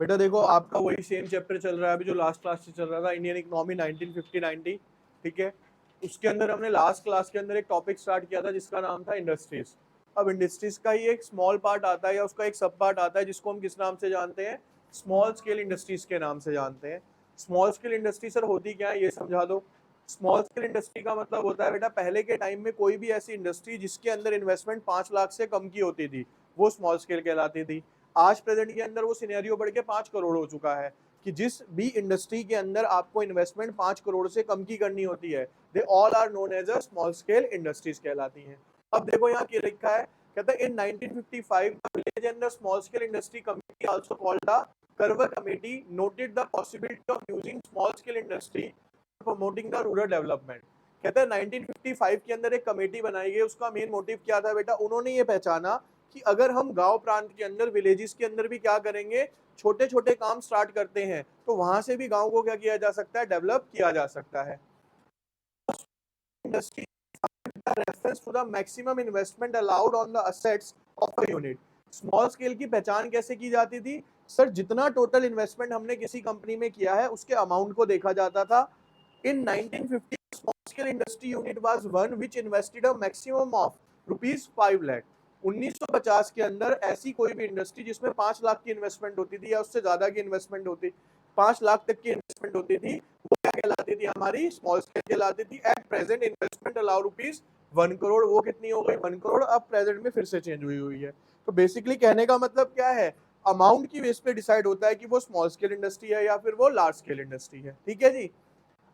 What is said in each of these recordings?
बेटा देखो आपका वही सेम चैप्टर चल रहा है अभी जो लास्ट क्लास से चल रहा था, इंडियन इकोनॉमी 1950-90, ठीक है। उसके अंदर हमने लास्ट क्लास के अंदर एक टॉपिक स्टार्ट किया था जिसका नाम था इंडस्ट्रीज। अब इंडस्ट्रीज का ही एक स्मॉल पार्ट आता है या उसका एक सब पार्ट आता है जिसको हम किस नाम से जानते हैं, स्मॉल स्केल इंडस्ट्रीज के नाम से जानते हैं। स्मॉल स्केल इंडस्ट्री सर होती क्या है ये समझा दो। स्मॉल स्केल इंडस्ट्री का मतलब होता है बेटा पहले के टाइम में कोई भी ऐसी इंडस्ट्री जिसके अंदर इन्वेस्टमेंट 5 लाख से कम की होती थी वो स्मॉल स्केल कहलाती थी। आज प्रेजेंट के अंदर वो सिनेरियो बढ़ के 5 करोड़ हो चुका है कि जिस भी इंडस्ट्री के अंदर आपको इन्वेस्टमेंट 5 करोड़ से कम की करनी होती है they all are known as a small scale industries कहलाती हैं। अब देखो यहाँ क्या लिखा है, कहता है इन 1955 the village and the small scale industry committee also called the Karwa committee noted the possibility of using small scale industry promoting the rural development। कहता है 1955 के अंदर एक कमेटी बनाई गई, उसका मेन मोटिव क्या था बेटा, उन्होंने ये पहचाना कि अगर हम गांव प्रांत के अंदर विलेजेस के अंदर भी क्या करेंगे, छोटे छोटे काम स्टार्ट करते हैं तो वहां से भी गांव को क्या किया जा सकता है, डेवलप किया जा सकता है। Industry reference to the maximum investment allowed on the assets of a unit. Small scale की पहचान कैसे की जाती थी सर, जितना टोटल इन्वेस्टमेंट हमने किसी कंपनी में किया है उसके अमाउंट को देखा जाता था। इन 1950 small scale industry unit was one which invested a maximum of rupees 5 lakh। 1950 के अंदर ऐसी कोई भी इंडस्ट्री जिसमें 5 लाख की इन्वेस्टमेंट होती थी या उससे ज्यादा की इन्वेस्टमेंट होती, 5 लाख तक की इन्वेस्टमेंट होती थी, वो क्या कहलाती थी, हमारी स्मॉल स्केल कहलाती थी। At present investment allow rupees 1 crore, वो कितनी हो गई, 1 करोड़, अब प्रेजेंट में फिर से चेंज हुई हुई है। तो बेसिकली कहने का मतलब क्या है, अमाउंट की बेस पे डिसाइड होता है कि वो स्मॉल स्केल इंडस्ट्री है या फिर वो लार्ज स्केल इंडस्ट्री है, ठीक है जी।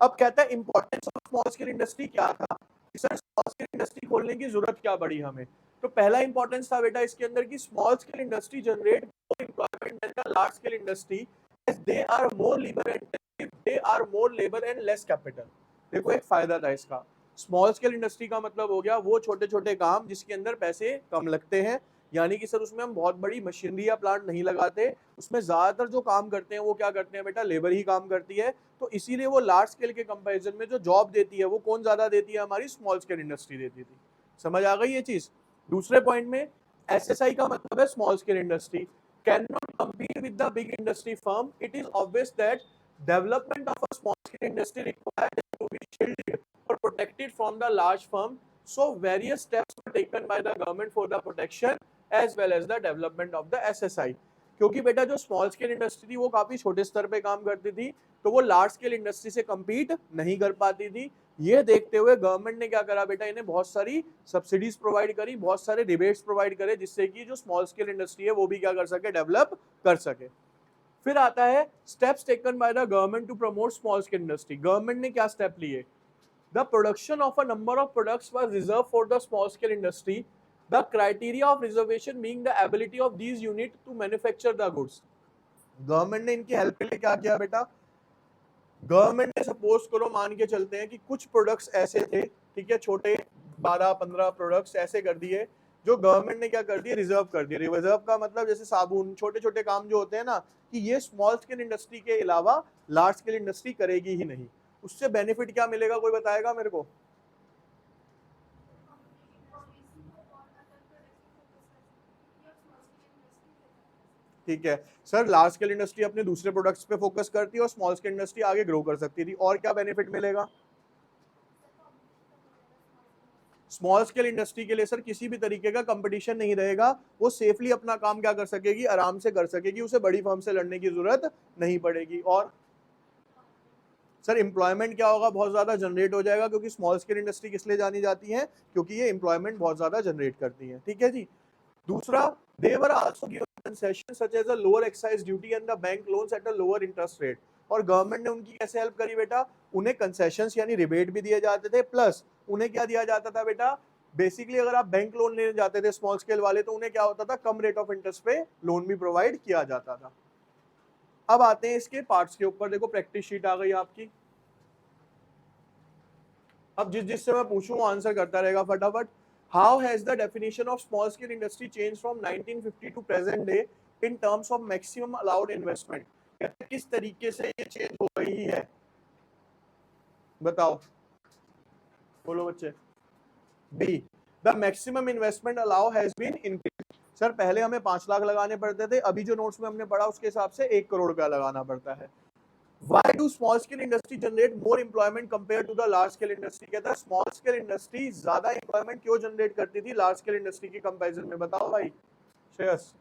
अब कहता है importance of small scale industry क्या था, सर स्मॉल स्केल इंडस्ट्री खोलने की जरूरत क्या पड़ी हमें। तो पहला इंपॉर्टेंस था बेटा इसके अंदर की small scale industry generate more employment than the large scale industry as they are more labour intensive, they are more labour and less capital. देखो एक फायदा था इसका, स्मॉल स्केल इंडस्ट्री का मतलब हो गया वो छोटे छोटे काम जिसके अंदर पैसे कम लगते हैं, यानी कि सर उसमें हम बहुत बड़ी मशीनरी या प्लांट नहीं लगाते, उसमें ज्यादातर जो काम करते हैं वो क्या करते हैं बेटा, लेबर ही काम करती है। तो इसीलिए वो लार्ज स्केल के कंपैरिजन में जो जॉब देती है वो कौन ज्यादा देती है, हमारी स्मॉल स्केल इंडस्ट्री देती थी। समझ आ गई ये चीज। दूसरे पॉइंट में एसएसआई का मतलब है small scale industry can not compete with the big industry firm, it is obvious that development of a small scale industry requires them to be shielded or protected from the large firm, so various steps were taken by the government for the protection as well as the development of the SSI। क्योंकि बेटा जो small scale industry थी वो काफी छोटे स्तर पे काम करती थी, तो वो लार्ज स्केल इंडस्ट्री से कम्पीट नहीं कर पाती थी। ये देखते हुए गवर्नमेंट ने क्या करा बेटा, इन्हें बहुत सारी सब्सिडीज प्रोवाइड करी, बहुत सारे रिबेट्स प्रोवाइड करे, जिससे कि जो स्मॉल स्केल इंडस्ट्री है वो भी क्या कर सके, डेवलप कर सके। फिर आता है steps taken by the government to promote small scale industry. Government ने क्या स्टेप लिए, the production of a number of products was reserve for the small scale industry, the criteria of reservation being the ability of these unit to manufacture the goods. Government ने इनकी help के लिए क्या किया बेटा, government ने suppose करो मान के चलते हैं कि कुछ प्रोडक्ट्स ऐसे थे, ठीक है, छोटे 12-15 प्रोडक्ट्स ऐसे कर दिए जो गवर्नमेंट ने क्या कर दिए, रिजर्व कर दिए। रिजर्व का मतलब जैसे साबुन, छोटे छोटे काम जो होते हैं ना, कि ये स्मॉल स्केल इंडस्ट्री के अलावा लार्ज स्केल इंडस्ट्री करेगी ही नहीं। उससे बेनिफिट क्या मिलेगा, कोई बताएगा मेरे को। ठीक है सर, लार्ज स्केल इंडस्ट्री अपने दूसरे प्रोडक्ट्स पे फोकस करती है और स्मॉल स्केल इंडस्ट्री आगे ग्रो कर सकती थी। और क्या बेनिफिट मिलेगा, स्मॉल स्केल इंडस्ट्री के लिए सर किसी भी तरीके का कंपटीशन नहीं रहेगा, वो सेफली अपना काम क्या कर सकेगी, आराम से कर सकेगी, उसे बड़ी फर्म से लड़ने की जरूरत नहीं पड़ेगी। और सर एम्प्लॉयमेंट क्या होगा, बहुत ज्यादा जनरेट हो जाएगा, क्योंकि स्मॉल स्केल इंडस्ट्री किस लिए जानी जाती है, क्योंकि ये एम्प्लॉयमेंट बहुत ज्यादा जनरेट करती है, ठीक है जी। दूसरा, they were also given concessions such as a lower excise duty and the bank loans at a lower interest rate। और गवर्नमेंट ने उनकी कैसे हेल्प करी बेटा, उन्हें कंसेशंस यानी रिबेट भी दिए जाते थे, प्लस उन्हें क्या दिया जाता था बेटा, बेसिकली अगर आप बैंक लोन लेने जाते थे स्मॉल स्केल वाले तो उन्हें क्या होता था, कम रेट ऑफ इंटरेस्ट पे लोन भी प्रोवाइड किया जाता था। अब आते हैं इसके पार्ट्स के ऊपर, देखो प्रैक्टिस शीट आ गई आपकी। अब जिससे मैं पूछूं आंसर करता रहेगा फटाफट। How has the definition of small scale industry changed from 1950 to present day in terms of maximum allowed investment? किस तरीके से ये चेंज हो रही है, बताओ, बोलो बच्चे। B, the maximum investment allow has been increased। Sir पहले हमें 5 लाख लगाने पड़ते थे, अभी जो नोट्स में हमने पढ़ा उसके हिसाब से 1 करोड़ रुपया लगाना पड़ता है। Why do small scale industry generate more employment compared to the large scale industry? कहता है स्मॉल स्केल इंडस्ट्री ज्यादा एम्प्लॉयमेंट क्यों जनरेट करती थी लार्ज स्केल इंडस्ट्री की कंपैरिजन में, बताओ भाई श्रेयस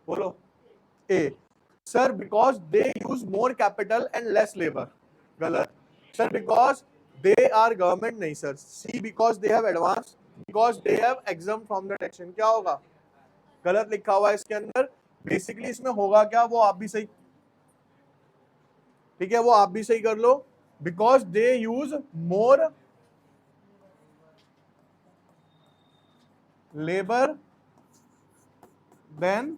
बोलो। A sir because they use more capital and less labour, गलत। Sir because they are government, नहीं sir. C because they have advance, because they have exempt from the taxation, क्या होगा? गलत लिखा हुआ है इसके अंदर। बेसिकली इसमें होगा क्या, वो आप भी सही, ठीक है वो आप भी सही कर लो। Because they use more labour than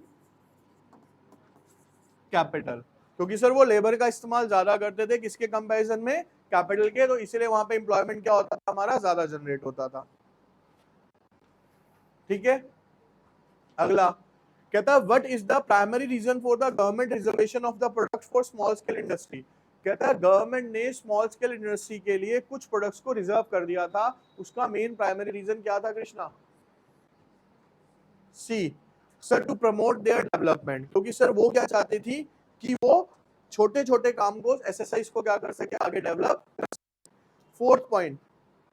capital, क्योंकि सर वो लेबर का इस्तेमाल ज्यादा करते थे किसके कंपैरिजन में, कैपिटल के, तो इसीलिए वहां पे एम्प्लॉयमेंट क्या होता था हमारा, ज्यादा जनरेट होता था। ठीक है अगला कहता है what is the primary reason for the government reservation of the products for small scale industry. कहता है गवर्नमेंट ने स्मॉल स्केल इंडस्ट्री के लिए कुछ प्रोडक्ट्स को रिजर्व कर दिया था, उसका मेन प्राइमरी रीजन क्या था Krishna? C sir to promote their development, क्योंकि सर वो क्या चाहती थी कि वो छोटे छोटे काम को, एसएसआई को क्या कर सके, आगे develop. Fourth point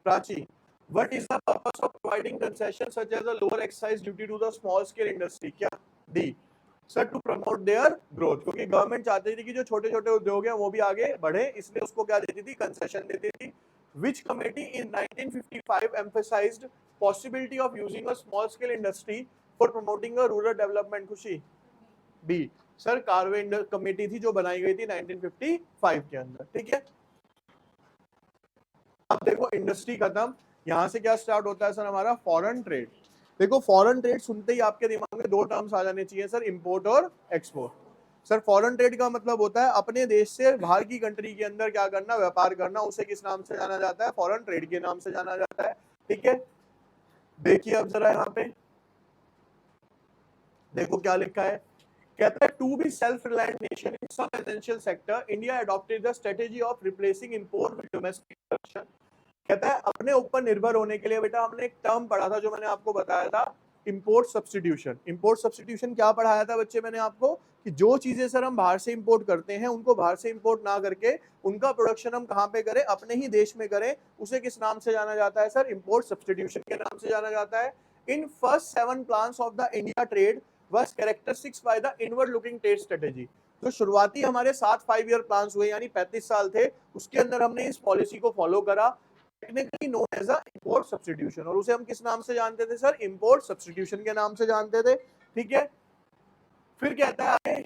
Prachi, what is the purpose of providing concessions such as a lower excise duty to the small scale industry? क्या? D sir to promote their growth, क्योंकि गवर्नमेंट चाहती थी कि जो छोटे छोटे उद्योग हैं वो भी आगे बढ़े, इसलिए उसको क्या देती थी, कंसेशन देती थी। Which committee in 1955 emphasized possibility of using a small scale industry for promoting a rural development? खुशी B सर कार्वे कमेटी थी जो बनाई गई थी 1955 के अंदर। ठीक है अब देखो इंडस्ट्री खत्म, यहां से क्या स्टार्ट होता है सर हमारा, फॉरेन ट्रेड। देखो फॉरेन ट्रेड सुनते ही आपके दिमाग में दो टर्म्स आ जाने चाहिए सर, इंपोर्ट और एक्सपोर्ट। सर फॉरेन ट्रेड का मतलब होता है अपने देश से बाहर की कंट्री के अंदर क्या करना, व्यापार करना, उसे किस नाम से जाना जाता है, फॉरेन ट्रेड के नाम से जाना जाता है। ठीक है देखिए अब जरा यहाँ पे देखो क्या लिखा है, कहता है to be self reliant nation in some essential sector India adopted the strategy of replacing import with domestic production. कहता है अपने ऊपर निर्भर होने के लिए, बेटा हमने एक टर्म पढ़ा था जो मैंने आपको बताया था, इंपोर्ट सब्स्टिट्यूशन। इंपोर्ट सब्स्टिट्यूशन क्या पढ़ाया था बच्चे मैंने आपको, कि जो चीजें सर हम बाहर से इंपोर्ट करते हैं उनको बाहर से इंपोर्ट ना करके उनका प्रोडक्शन हम कहां पे करें, अपने ही देश में करें, उसे किस नाम से जाना जाता है सर, इंपोर्ट सब्स्टिट्यूशन के नाम से जाना जाता है। In first 7 plans of the India trade was characteristics by the inward looking trade strategy. तो शुरुआती हमारे 7 5 ईयर प्लान्स हुए यानी 35 साल थे, उसके अंदर हमने इस पॉलिसी को फॉलो करा, technically known as a import substitution, और उसे हम किस नाम से जानते थे सर, इंपोर्ट सब्स्टिट्यूशन के नाम से जानते थे। ठीक है फिर कहता है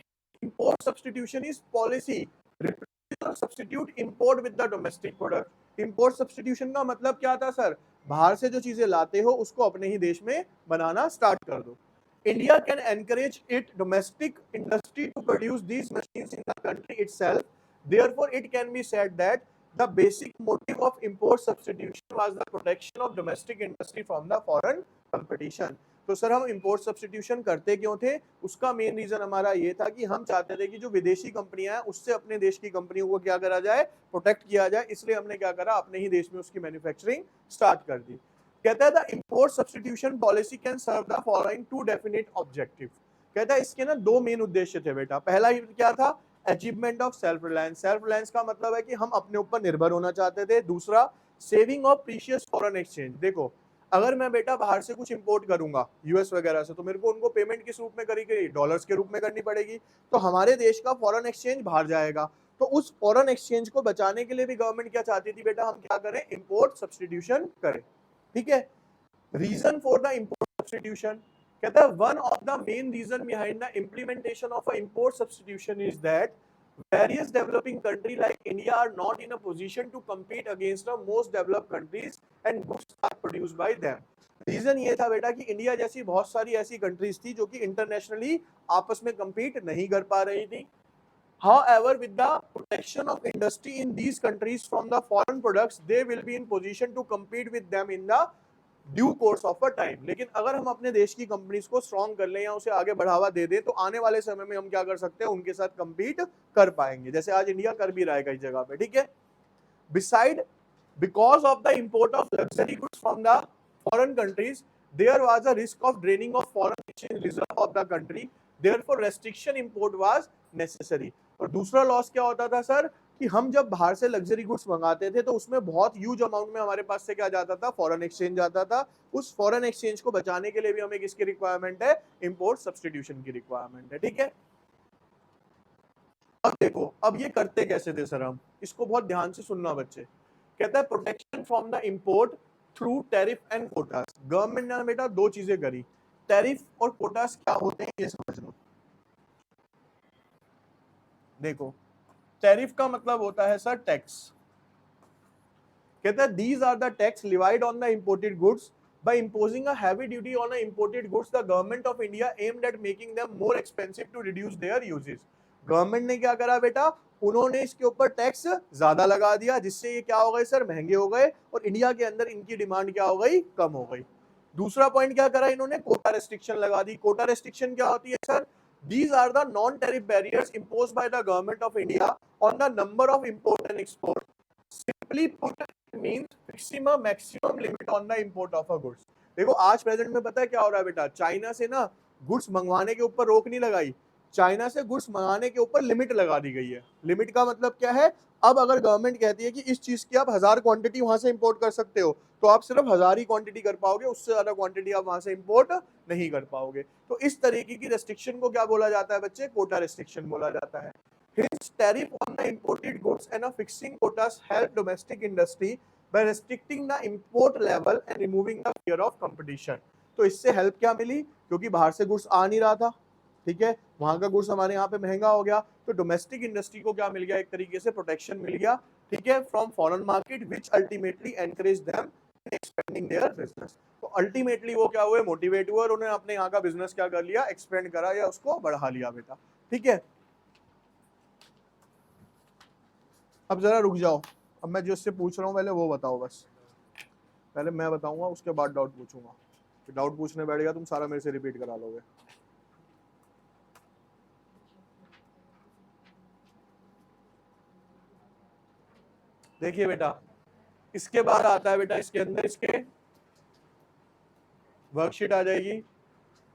import substitution is policy substitute import with the domestic product. Import substitution का मतलब क्या था सर, बाहर से जो चीजें लाते हो उसको अपने ही देश में बनाना स्टार्ट कर दो। India can encourage its domestic industry to produce these machines in the country itself. Therefore, it can be said that the basic motive of import substitution was the protection of domestic industry from the foreign competition. तो sir हम import substitution करते क्यों थे, उसका main reason हमारा ये था कि हम चाहते थे कि जो विदेशी कंपनियां हैं उससे अपने देश की कंपनियों को क्या करा जाए, प्रोटेक्ट किया जाए, इसलिए हमने क्या करा, अपने ही देश में उसकी मैन्युफैक्चरिंग स्टार्ट कर दी। कहता है the import substitution policy can serve the following two definite objective. कहता है इसके ना दो मेन उद्देश्य थे बेटा, पहला क्या था, achievement of self reliance. Self reliance का मतलब है कि हम अपने ऊपर निर्भर होना चाहते थे। दूसरा saving of precious foreign exchange. देखो अगर मैं बेटा बाहर से कुछ इंपोर्ट करूंगा यूएस वगैरह से, तो मेरे को उनको पेमेंट किस रूप में करी, डॉलर्स के रूप में करनी पड़ेगी, तो हमारे देश का फॉरेन एक्सचेंज बाहर जाएगा। तो उस फॉरेन एक्सचेंज को बचाने के लिए भी गवर्नमेंट क्या चाहती थी बेटा, हम क्या करें, इंपोर्ट सब्स्टिट्यूशन करें। ठीक है reason for the import substitution, कहता है one of the main reason behind the implementation of a import substitution is that various developing countries like India are not in a position to compete against the most developed countries and goods are produced by them. Reason ये था बेटा कि India जैसी बहुत सारी ऐसी countries थी जो कि इंटरनेशनली आपस में compete नहीं कर पा रही थी। However, with the protection of industry in these countries from the foreign products, they will be in position to compete with them in the due course of a time. लेकिन अगर हम अपने देश की कंपनीज को स्ट्रॉन्ग कर लें या उसे आगे बढ़ावा दे दें तो आने वाले समय में हम क्या कर सकते हैं, उनके साथ कंपीट कर पाएंगे, जैसे आज इंडिया कर भी रहा है कई जगह पे। ठीक है beside because of the import of luxury goods from the foreign countries, there was a risk of draining of foreign exchange reserve of the country, therefore restriction import was necessary. और दूसरा लॉस क्या होता था sir कि हम जब बाहर से लग्जरी गुड्स मंगाते थे तो उसमें बहुत ह्यूज अमाउंट में हमारे पास से क्या जाता था, फॉरेन एक्सचेंज जाता था। उस फॉरेन एक्सचेंज को बचाने के लिए भी हमें किसकी रिक्वायरमेंट है, इंपोर्ट सब्स्टिट्यूशन की रिक्वायरमेंट है। ठीक है, अब देखो अब ये करते कैसे थे सर हम, इसको बहुत ध्यान से सुनना बच्चे। कहता है protection from the import through tariff and quotas. Government ने बेटा दो चीजें करी, टैरिफ और कोटास क्या होते हैं ये समझ लो। देखो टैरिफ का मतलब होता है सर टैक्स। कहता है these are the tax levied on the imported goods by imposing a heavy duty on the imported goods the government of India aimed at making them more expensive to reduce their uses। Government ने क्या करा बेटा, उन्होंने इसके ऊपर tax ज्यादा लगा दिया जिससे ये क्या हो गए सर, महंगे हो गए और इंडिया के अंदर इनकी डिमांड क्या हो गई, कम हो गई। दूसरा पॉइंट क्या करा इन्होंने, कोटा रेस्ट्रिक्शन लगा दी। कोटा रेस्ट्रिक्शन क्या होती है sir, these are the non tariff barriers imposed by the government of India on the number of import and export। Simply put means fixing a maximum limit on the import of a goods। देखो आज present में पता है क्या हो रहा है बेटा, चाइना से ना गुड्स मंगवाने के ऊपर रोक नहीं लगाई, चाइना से गुड्स मंगाने के ऊपर लिमिट लगा दी गई है। लिमिट का मतलब क्या है, अब अगर गवर्नमेंट कहती है कि इस चीज की आप 1000 क्वांटिटी वहां से इंपोर्ट कर सकते हो तो आप सिर्फ 1000 ही क्वांटिटी कर पाओगे, उससे ज्यादा क्वांटिटी आप वहां से इंपोर्ट नहीं कर पाओगे। तो इस तरीके की रेस्ट्रिक्शन को क्या बोला जाता है बच्चे, कोटा रेस्ट्रिक्शन बोला जाता है। Hence, tariff on the imported goods and a fixing quotas help domestic industry by restricting the import level and removing the fear of competition। तो इससे हेल्प क्या मिली, क्योंकि बाहर से गुड्स आ नहीं रहा था, ठीक है, वहां का गुड्स हमारे यहाँ पे महंगा हो गया, तो डोमेस्टिक इंडस्ट्री को क्या मिल गया, एक तरीके से प्रोटेक्शन मिल गया, ठीक है, from foreign market which ultimately encourage them expanding their business. तो अल्टीमेटली वो क्या हुए, मोटिवेट हुए और उन्होंने अपने यहाँ का बिजनेस क्या कर लिया, एक्सपेंड करा या उसको बढ़ा लिया बेटा। ठीक है, अब जरा रुक जाओ, अब मैं जो इससे पूछ रहा हूँ पहले वो बताओ, बस पहले मैं बताऊंगा उसके बाद डाउट पूछूंगा, डाउट पूछने बैठ गया तुम सारा मेरे से रिपीट करा लोगे। देखिए बेटा इसके बाद आता है बेटा, इसके अंदर इसके वर्कशीट आ जाएगी।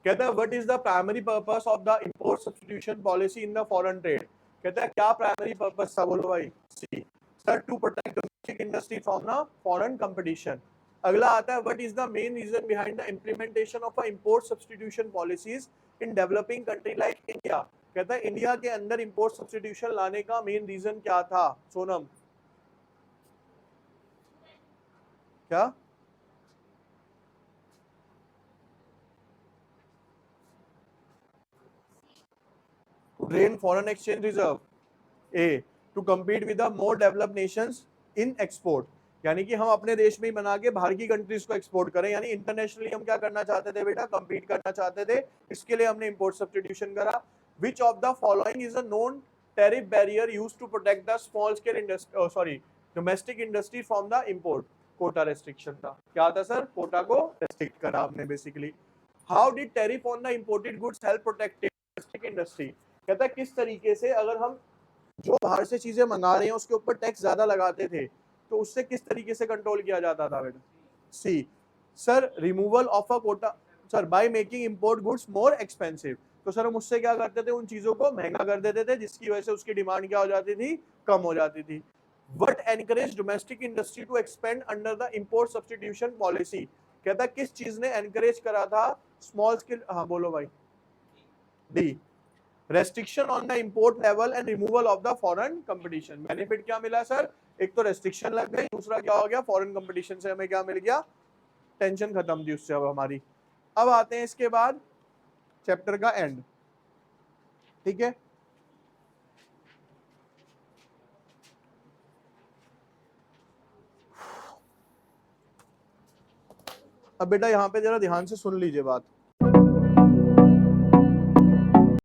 कहता है what is the primary purpose of the import substitution policy in the foreign trade. कहता है क्या प्राइमरी पर्पस था, बोलो भाई, C sir to protect domestic industry from the foreign competition. अगला आता है what is the main reason behind the implementation of a import substitution policies in developing country like India. कहता है इंडिया के अंदर इंपोर्ट सब्स्टिट्यूशन लाने का main reason क्या था सोनम, क्या, drain foreign exchange reserve, A, to compete with the more developed nations in export। यानी कि हम अपने देश में ही बना के बाहर की कंट्रीज को एक्सपोर्ट करें, यानी इंटरनेशनली हम क्या करना चाहते थे बेटा, compete करना चाहते थे, इसके लिए हमने import substitution करा। Which of the following is a known tariff barrier used to protect the small scale industry, domestic industry from the import? Quota restriction था। क्या था सर, कोटा को रेस्ट्रिक्ट करा आपने basically. How did tariff on the imported goods help protect domestic industry. कहता है किस तरीके से अगर हम जो बाहर से चीजें मंगा रहे हैं उसके ऊपर टैक्स ज्यादा लगाते थे तो उससे किस तरीके से कंट्रोल किया जाता था बेटा, C sir removal of a quota, sir by making import goods more expensive. तो सर हम उससे क्या करते थे, उन चीजों को महंगा कर देते थे जिसकी वजह से उसकी डिमांड क्या हो जाती थी, कम हो जाती थी। What encouraged domestic industry to expand under the import substitution policy। कहता किस चीज ने एनकरेज करा था स्मॉल स्केल, हाँ बोलो भाई, D restriction on the import level and removal of the foreign competition. Benefit क्या मिला सर, एक तो रेस्ट्रिक्शन लग गई, दूसरा क्या हो गया, फॉरेन कंपटीशन से हमें क्या मिल गया, टेंशन खत्म थी उससे अब हमारी। अब आते हैं इसके बाद चैप्टर का एंड, ठीक है। अब बेटा यहाँ पे जरा ध्यान से सुन लीजिए बात।